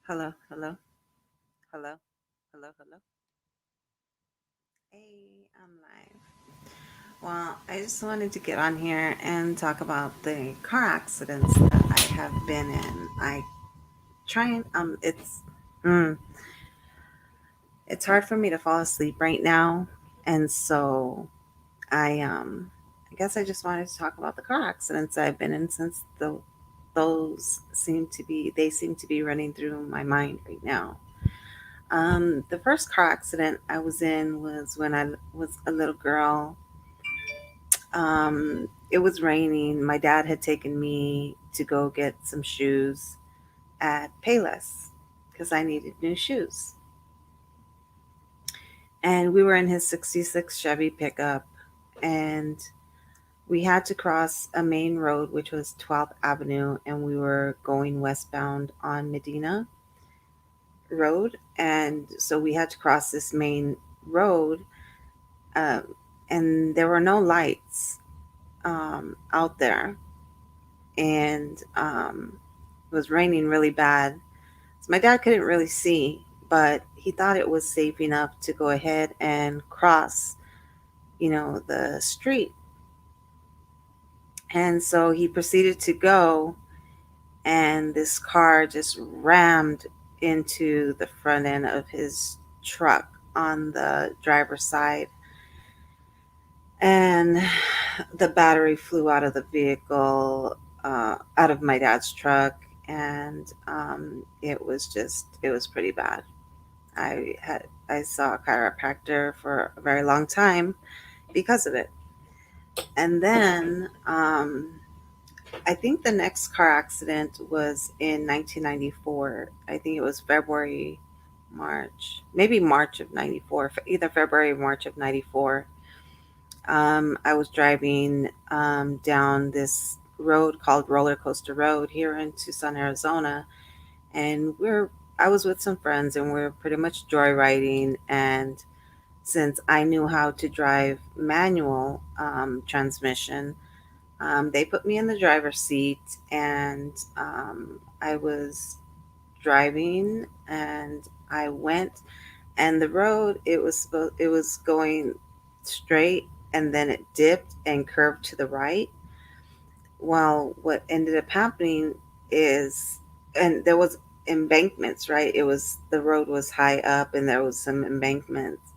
Hello, hello, hello, hello, hello. Hey, I'm live. Well, I just wanted to get on here and talk about the car accidents that I have been in. I try and mm, it's hard for me to fall asleep right now, and so I guess I just wanted to talk about the car accidents I've been in since those seem to be running through my mind right now. The first car accident I was in was when I was a little girl. It was raining. My dad had taken me to go get some shoes at Payless because I needed new shoes. And we were in his 66 Chevy pickup, and we had to cross a main road, which was 12th Avenue, and we were going westbound on Medina Road. And so we had to cross this main road, um, and there were no lights out there, and it was raining really bad. So my dad couldn't really see, but he thought it was safe enough to go ahead and cross, the street. And so he proceeded to go, and this car just rammed into the front end of his truck on the driver's side, and the battery flew out of the vehicle, out of my dad's truck, and it was pretty bad. I saw a chiropractor for a very long time because of it. And then I think the next car accident was in 1994. I think it was February, March, maybe March of 94, either February or March of 94. I was driving down this road called Roller Coaster Road here in Tucson, Arizona, and I was with some friends, and we are pretty much joyriding. And since I knew how to drive manual transmission, they put me in the driver's seat, and I was driving, and I went, and the road, it was going straight, and then it dipped and curved to the right. Well, what ended up happening is, and there was embankments, right? It was The road was high up, and there was some embankments,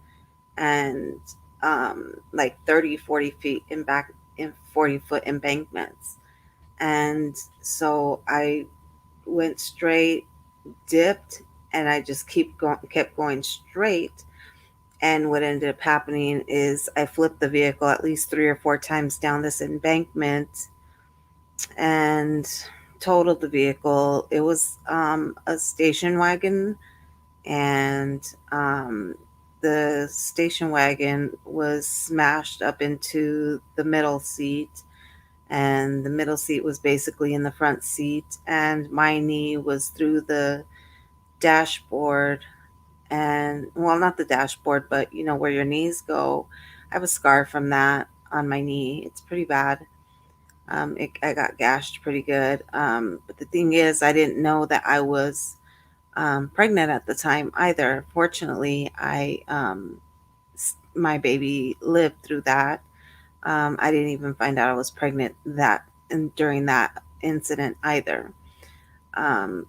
and like 30, 40 feet in back in 40-foot embankments. And so I went straight, dipped, and I just kept going straight. And what ended up happening is I flipped the vehicle at least 3 or 4 times down this embankment and totaled the vehicle. It was a station wagon, and the station wagon was smashed up into the middle seat, and the middle seat was basically in the front seat, and my knee was through the dashboard. And, well, not the dashboard, but where your knees go. I have a scar from that on my knee. It's pretty bad. I got gashed pretty good. But the thing is, I didn't know that I was pregnant at the time either. Fortunately, my baby lived through that. I didn't even find out I was pregnant during that incident either.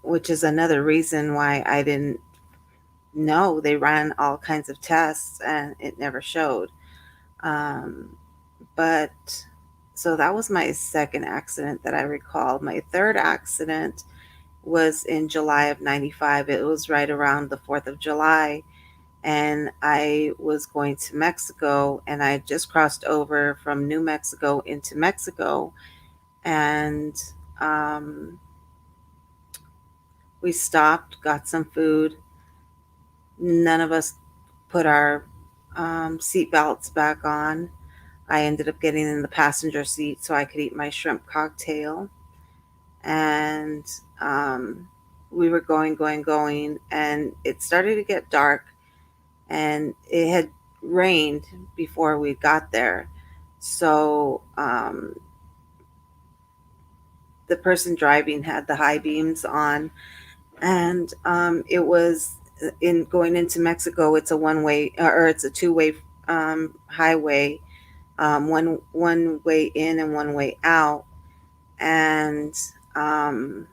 Which is another reason why I didn't know. They ran all kinds of tests and it never showed. Um, but so that was my second accident that I recall. My third accident was in July of 95. It was right around the 4th of July. And I was going to Mexico, and I had just crossed over from New Mexico into Mexico. And um, we stopped, got some food. None of us put our seat belts back on. I ended up getting in the passenger seat so I could eat my shrimp cocktail. And we were going, and it started to get dark, and it had rained before we got there. So the person driving had the high beams on, and it was in going into Mexico. It's a one way, or it's a two-way highway, one way in and one way out, and um,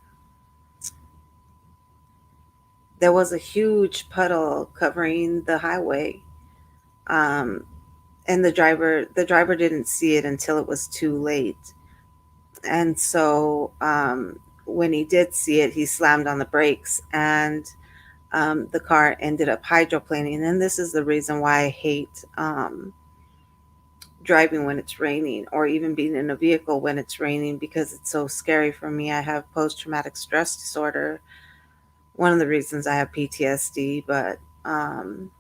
there was a huge puddle covering the highway, um, and the driver didn't see it until it was too late, and so when he did see it, he slammed on the brakes, and the car ended up hydroplaning. And this is the reason why I hate driving when it's raining, or even being in a vehicle when it's raining, because it's so scary for me. I have post traumatic stress disorder. One of the reasons I have PTSD, but um,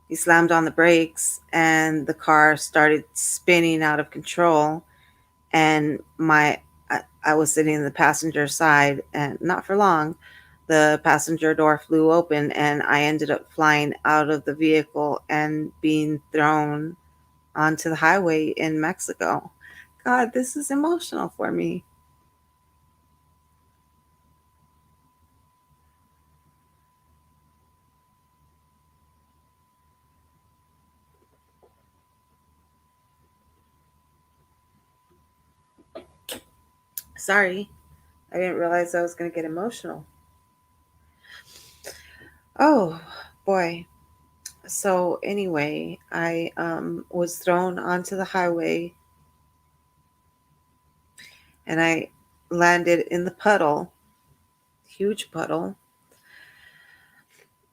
he slammed on the brakes and the car started spinning out of control. And I was sitting in the passenger side, and not for long, the passenger door flew open and I ended up flying out of the vehicle and being thrown onto the highway in Mexico. God, this is emotional for me. Sorry, I didn't realize I was going to get emotional. Oh, boy. So, anyway, I was thrown onto the highway and I landed in the puddle, huge puddle.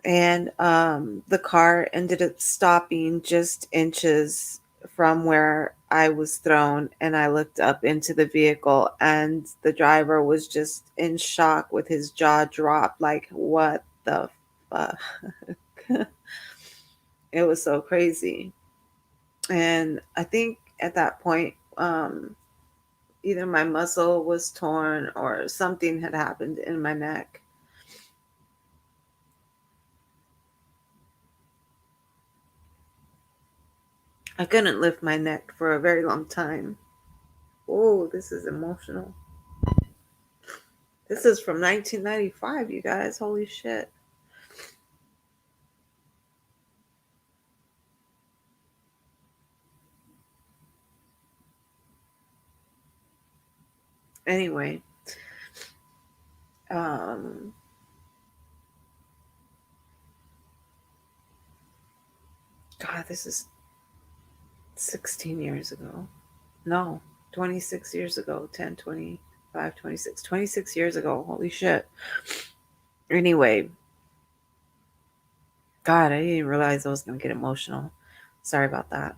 And the car ended up stopping just inches from where I was thrown. And I looked up into the vehicle, and the driver was just in shock with his jaw dropped, like, what the fuck? It was so crazy. And I think at that point, either my muscle was torn or something had happened in my neck. I couldn't lift my neck for a very long time. Oh, this is emotional. This is from 1995, you guys. Holy shit. Anyway, um, God, this is 16 years ago. No, 26 years ago. 10, 25, 26, 26 years ago. Holy shit. Anyway, God, I didn't realize I was going to get emotional. Sorry about that.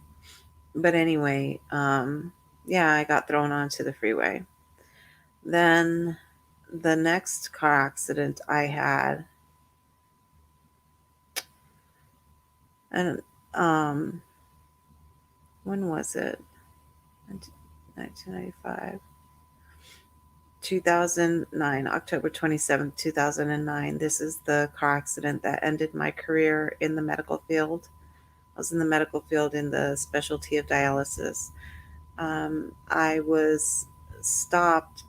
But anyway, yeah, I got thrown onto the freeway. Then the next car accident I had, and when was it? 1995. 2009, October 27th, 2009. This is the car accident that ended my career in the medical field. I was in the medical field in the specialty of dialysis. I was stopped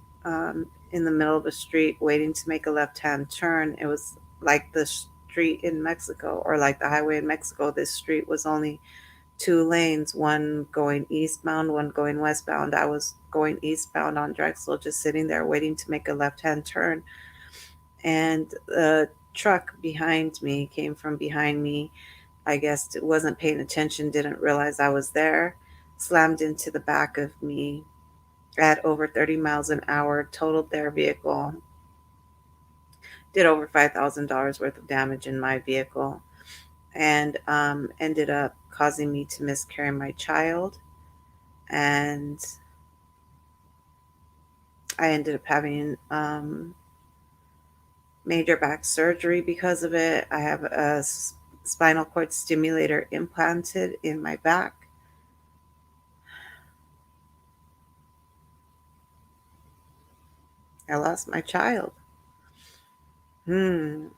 in the middle of a street waiting to make a left hand turn. It was like the street in Mexico, or like the highway in Mexico. This street was only two lanes, one going eastbound, one going westbound. I was going eastbound on Drexel, just sitting there waiting to make a left hand turn. And the truck behind me came from behind me. I guess it wasn't paying attention, didn't realize I was there, slammed into the back of me at over 30 miles an hour, totaled their vehicle, did over $5,000 worth of damage in my vehicle, and ended up causing me to miscarry my child. And I ended up having major back surgery because of it. I have a spinal cord stimulator implanted in my back. I lost my child. Hmm.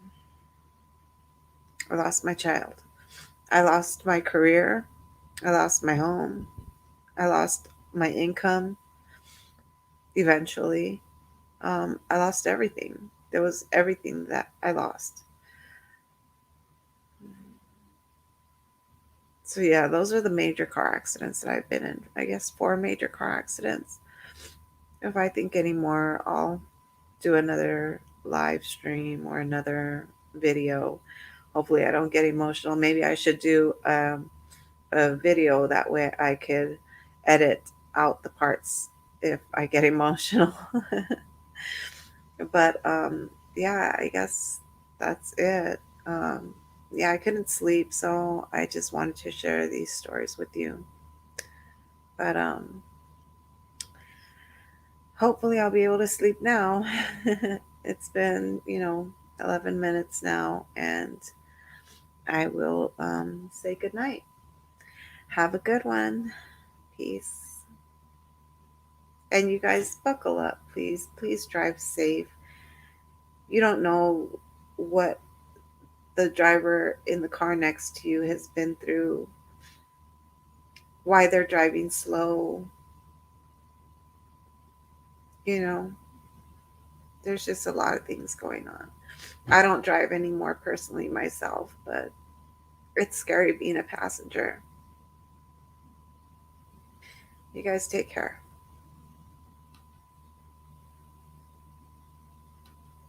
I lost my child. I lost my career. I lost my home. I lost my income eventually. I lost everything. There was everything that I lost. So yeah, those are the major car accidents that I've been in. I guess 4 major car accidents. If I think any more, I'll do another live stream or another video. Hopefully, I don't get emotional. Maybe I should do a video that way I could edit out the parts if I get emotional. But yeah, I guess that's it. Um, yeah, I couldn't sleep, so I just wanted to share these stories with you. But hopefully, I'll be able to sleep now. It's been, 11 minutes now, and I will say good night. Have a good one. Peace. And you guys, buckle up, please. Please drive safe. You don't know what the driver in the car next to you has been through, why they're driving slow. You know, there's just a lot of things going on. I don't drive anymore personally myself, but it's scary being a passenger. You guys take care.